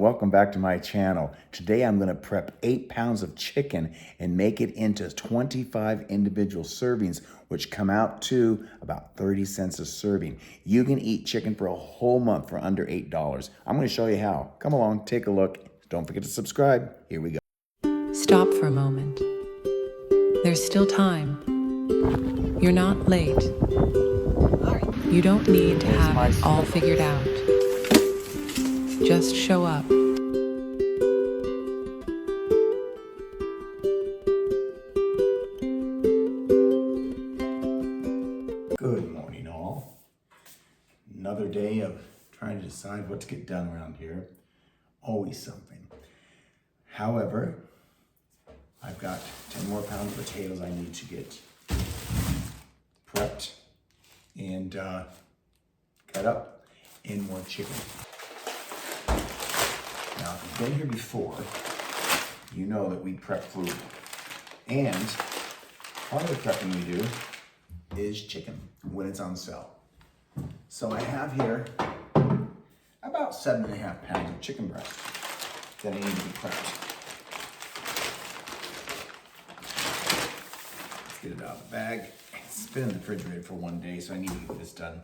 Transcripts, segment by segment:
Welcome back to my channel. Today I'm going to prep 8 pounds of chicken and make it into 25 individual servings, which come out to about 30 cents a serving. You can eat chicken for a whole month for under $8. I'm going to show you how. Come along, take a look. Don't forget to subscribe. Here we go. Stop for a moment. There's still time. You're not late. You don't need to have it all figured out. Just show up. Good morning, all. Another day of trying to decide what to get done around here. Always something. However, I've got 10 more pounds of potatoes I need to get prepped and cut up, and more chicken. Now, if you've been here before, you know that we prep Frugal. And part of the prepping we do is chicken when it's on sale. So I have here about 7.5 pounds of chicken breast that I need to be prepped. Let's get it out of the bag. It's been in the refrigerator for one day, so I need to get this done.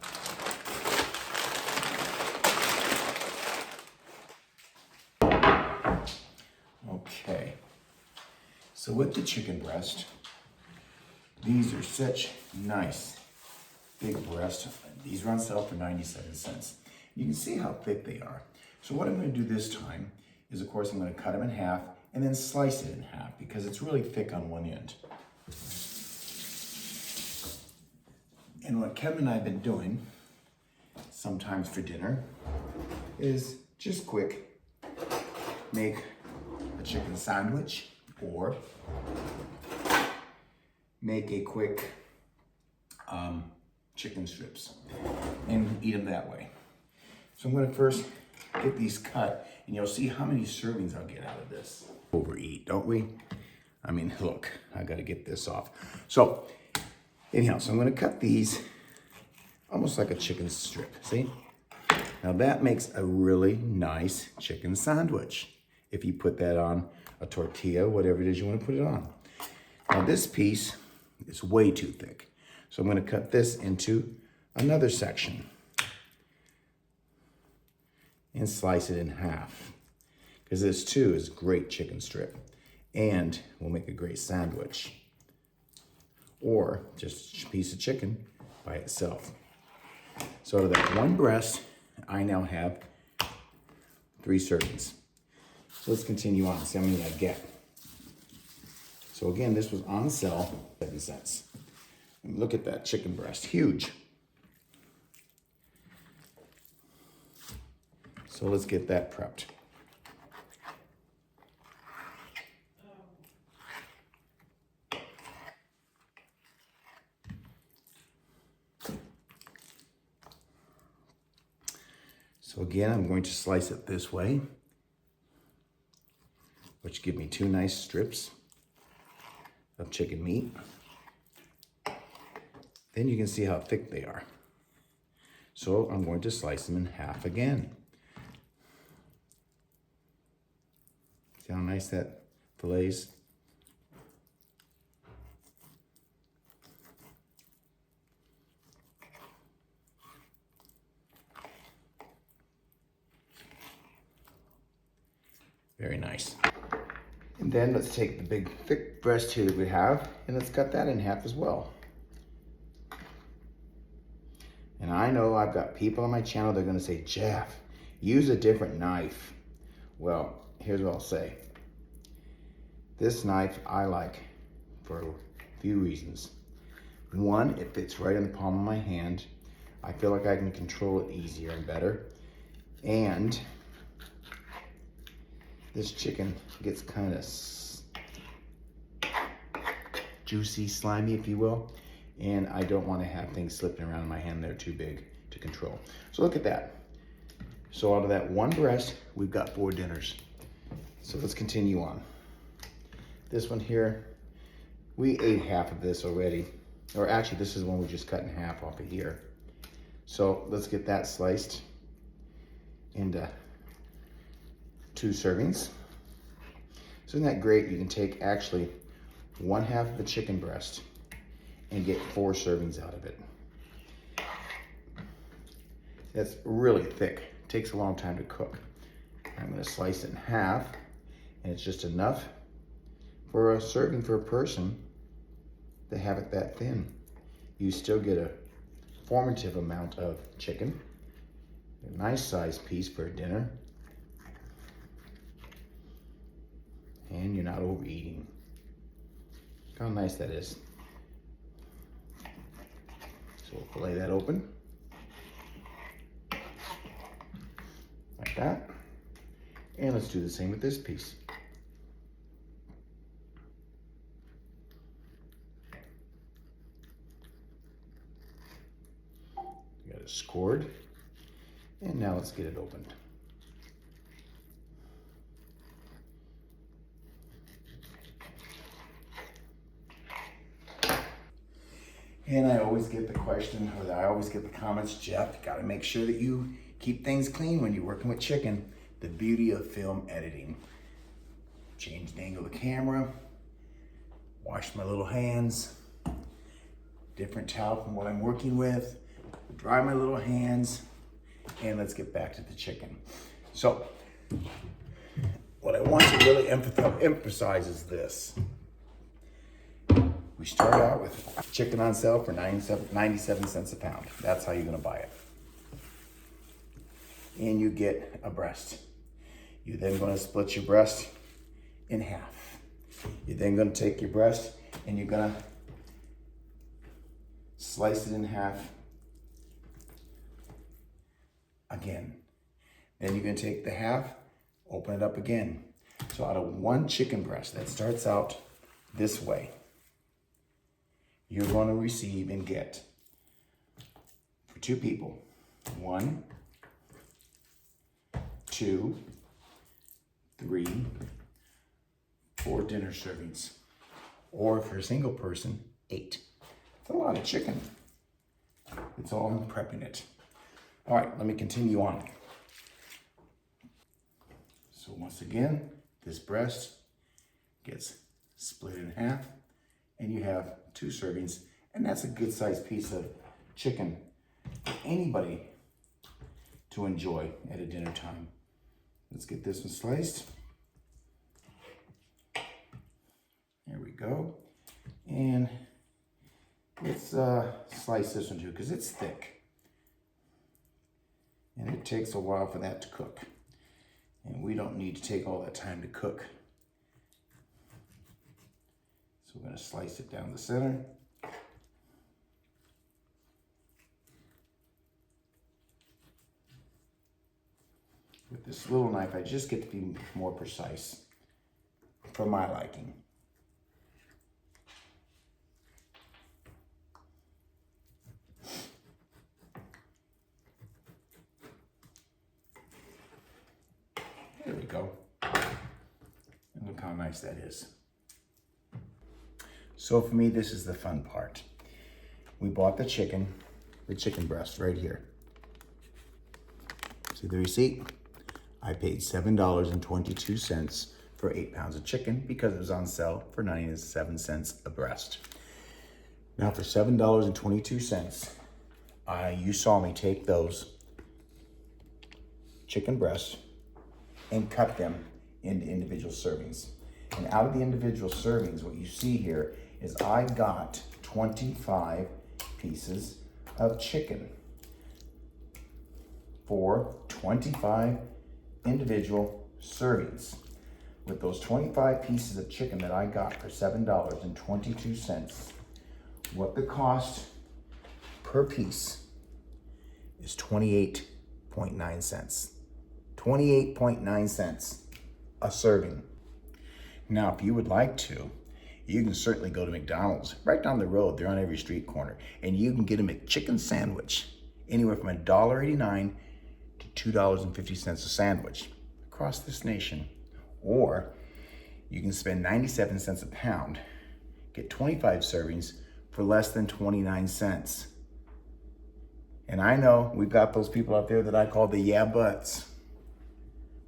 Okay, so with the chicken breast, these are such nice big breasts. These are on sale for 97 cents. You can see how thick they are. So what I'm going to do this time is, of course, I'm going to cut them in half and then slice it in half because it's really thick on one end. And what Kevin and I have been doing, sometimes for dinner, is just quick make a chicken sandwich or make a quick chicken strips and eat them that way. So I'm going to first get these cut, and you'll see how many servings I'll get out of this. Overeat, don't we? I mean, look, I got to get this off. So anyhow, so I'm going to cut these almost like a chicken strip. See? Now that makes a really nice chicken sandwich if you put that on a tortilla, whatever it is you want to put it on. Now this piece is way too thick. So I'm going to cut this into another section and slice it in half, because this too is great chicken strip and will make a great sandwich, or just a piece of chicken by itself. So out of that one breast, I now have 3 servings. So let's continue on, see how many I get. So again, this was on sale, 7 cents. And look at that chicken breast, huge. So let's get that prepped. So again, I'm going to slice it this way, which give me 2 nice strips of chicken meat. Then you can see how thick they are. So I'm going to slice them in half again. See how nice that fillets? Very nice. And then let's take the big thick breast here that we have, and let's cut that in half as well. And I know I've got people on my channel that are gonna say, Jeff, use a different knife. Well, here's what I'll say. This knife I like for a few reasons. One, it fits right in the palm of my hand. I feel like I can control it easier and better. And this chicken gets kind of juicy, slimy, if you will. And I don't want to have things slipping around in my hand. They're too big to control. So look at that. So out of that one breast, we've got 4 dinners. So let's continue on. This one here, we ate half of this already. Or actually, this is one we just cut in half off of here. So let's get that sliced into 2 servings. So isn't that great? You can take actually 1/2 of the chicken breast and get 4 servings out of it. That's really thick. It takes a long time to cook. I'm gonna slice it in half, and it's just enough for a serving for a person to have it that thin. You still get a formative amount of chicken, a nice sized piece for dinner, and you're not overeating. Look how nice that is. So we'll fillet that open like that, and let's do the same with this piece. Got it scored, and now let's get it opened. And I always get the question, or I always get the comments, Jeff, you gotta make sure that you keep things clean when you're working with chicken. The beauty of film editing. Change the angle of the camera, wash my little hands, different towel from what I'm working with, dry my little hands, and let's get back to the chicken. So, what I want to really emphasize is this. We start out with chicken on sale for 97 cents a pound. That's how you're gonna buy it. And you get a breast. You're then gonna split your breast in half. You're then gonna take your breast and you're gonna slice it in half again. Then you're gonna take the half, open it up again. So out of one chicken breast that starts out this way, you're going to receive and get for 2 people, 1, 2, 3, 4 dinner servings, or for a single person, 8. It's a lot of chicken. It's all in prepping it. All right, let me continue on. So once again, this breast gets split in half, and you have 2 servings, and that's a good sized piece of chicken for anybody to enjoy at a dinner time. Let's get this one sliced. There we go. And let's slice this one too, because it's thick. And it takes a while for that to cook. And we don't need to take all that time to cook. So we're going to slice it down the center. With this little knife, I just get to be more precise for my liking. There we go. And look how nice that is. So for me, this is the fun part. We bought the chicken breast right here. See the receipt? I paid $7.22 for 8 pounds of chicken because it was on sale for 97 cents a breast. Now for $7.22, you saw me take those chicken breasts and cut them into individual servings. And out of the individual servings, what you see here is I got 25 pieces of chicken for 25 individual servings. With those 25 pieces of chicken that I got for $7.22, what the cost per piece is 28.9 cents. 28.9 cents a serving. Now, if you would like to, you can certainly go to McDonald's right down the road. They're on every street corner, and you can get a McChicken sandwich anywhere from $1.89 to $2.50 a sandwich across this nation. Or you can spend 97 cents a pound, get 25 servings for less than 29 cents. And I know we've got those people out there that I call the yeah buts.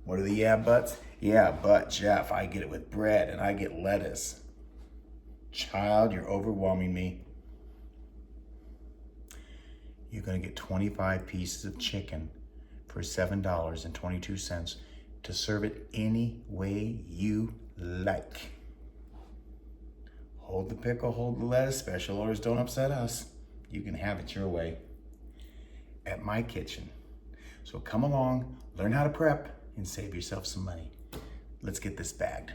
What are the yeah buts? Yeah, but Jeff, I get it with bread and I get lettuce. Child, you're overwhelming me. You're gonna get 25 pieces of chicken for $7.22 to serve it any way you like. Hold the pickle, hold the lettuce. Special orders don't upset us. You can have it your way at my kitchen. So come along, learn how to prep, and save yourself some money. Let's get this bagged.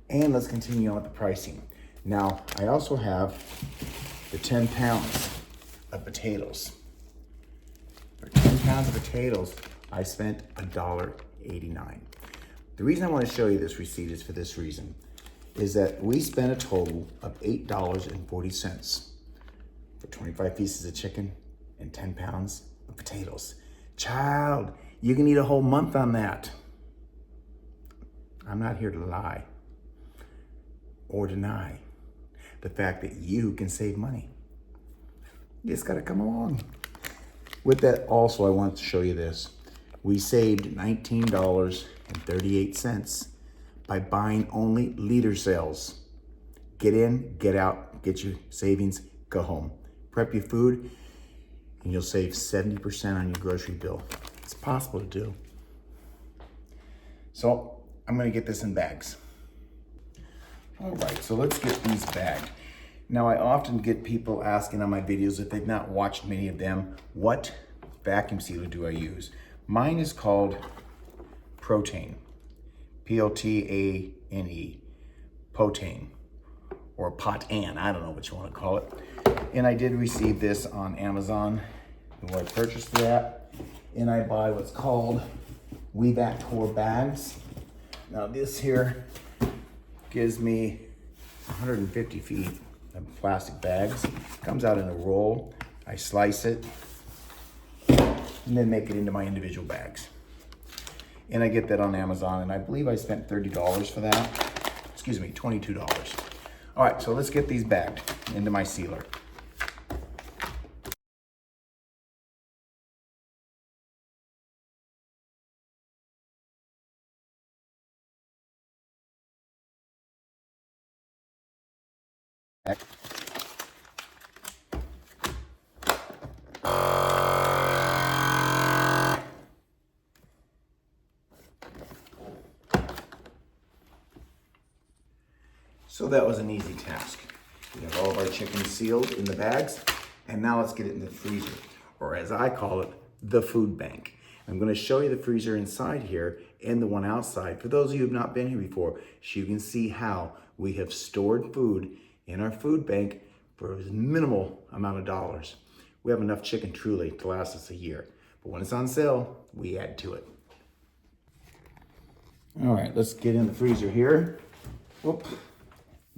And let's continue on with the pricing. Now, I also have the 10 pounds of potatoes. For 10 pounds of potatoes, I spent $1.89. The reason I want to show you this receipt is for this reason, is that we spent a total of $8.40 for 25 pieces of chicken and 10 pounds of potatoes. Child, you can eat a whole month on that. I'm not here to lie or deny the fact that you can save money. You just gotta come along. With that, also, I want to show you this. We saved $19.38 by buying only liter sales. Get in, get out, get your savings, go home. Prep your food, and you'll save 70% on your grocery bill. It's possible to do. So I'm gonna get this in bags. All right, so let's get these bagged. Now, I often get people asking on my videos, if they've not watched many of them, what vacuum sealer do I use? Mine is called Protane, P-O-T-A-N-E, Potane, or Pot-An, I don't know what you want to call it. And I did receive this on Amazon, where I purchased that, and I buy what's called Weevac Core bags. Now this here gives me 150 feet of plastic bags. Comes out in a roll. I slice it and then make it into my individual bags. And I get that on Amazon, and I believe I spent $30 for that. Excuse me, $22. All right, so let's get these bagged into my sealer. So that was an easy task. We have all of our chicken sealed in the bags, and now let's get it in the freezer, or as I call it, the food bank. I'm going to show you the freezer inside here and the one outside. For those of you who have not been here before, so you can see how we have stored food in our food bank for a minimal amount of dollars. We have enough chicken truly to last us a year, but when it's on sale, we add to it. All right, let's get in the freezer here. Whoop.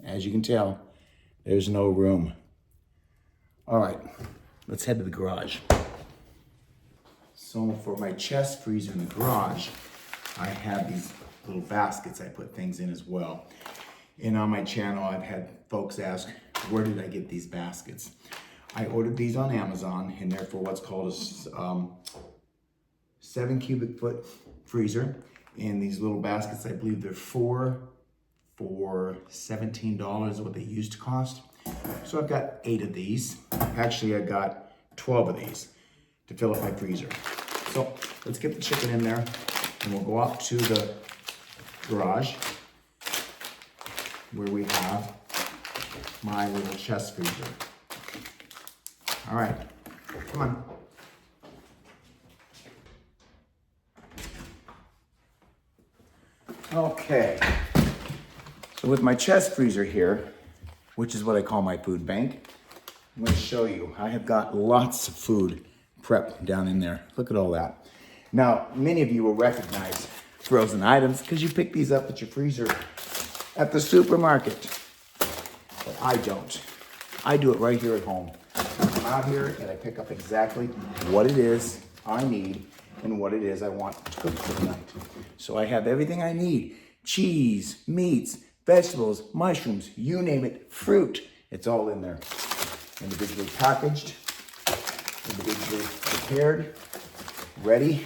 As you can tell, there's no room. All right, let's head to the garage. So for my chest freezer in the garage, I have these little baskets I put things in as well. And on my channel, I've had folks ask, where did I get these baskets? I ordered these on Amazon, and they're for what's called a 7 cubic foot freezer. And these little baskets, I believe they're four for $17 is what they used to cost. So I've got 8 of these. Actually, I got 12 of these to fill up my freezer. So let's get the chicken in there, and we'll go out to the garage where we have my little chest freezer. All right, come on. Okay. So with my chest freezer here, which is what I call my food bank, I'm going to show you. I have got lots of food prepped down in there. Look at all that. Now, many of you will recognize frozen items because you pick these up at your freezer at the supermarket. But I don't. I do it right here at home. I come out here and I pick up exactly what it is I need and what it is I want to cook for the night. So I have everything I need. Cheese, meats, vegetables, mushrooms, you name it, fruit. It's all in there. Individually packaged, individually prepared, ready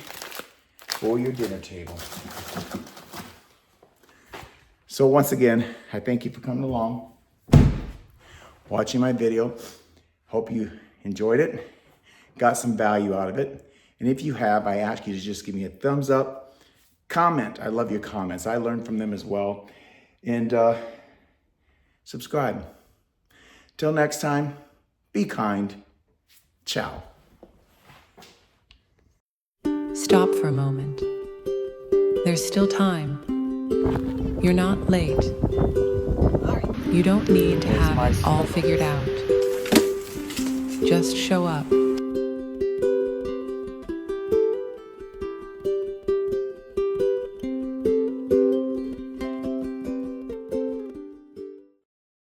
for your dinner table. So once again, I thank you for coming along, watching my video. Hope you enjoyed it, got some value out of it. And if you have, I ask you to just give me a thumbs up, comment. I love your comments. I learn from them as well. And subscribe. Till next time, be kind. Ciao. Stop for a moment. There's still time. You're not late. You don't need to have it all figured out. Just show up.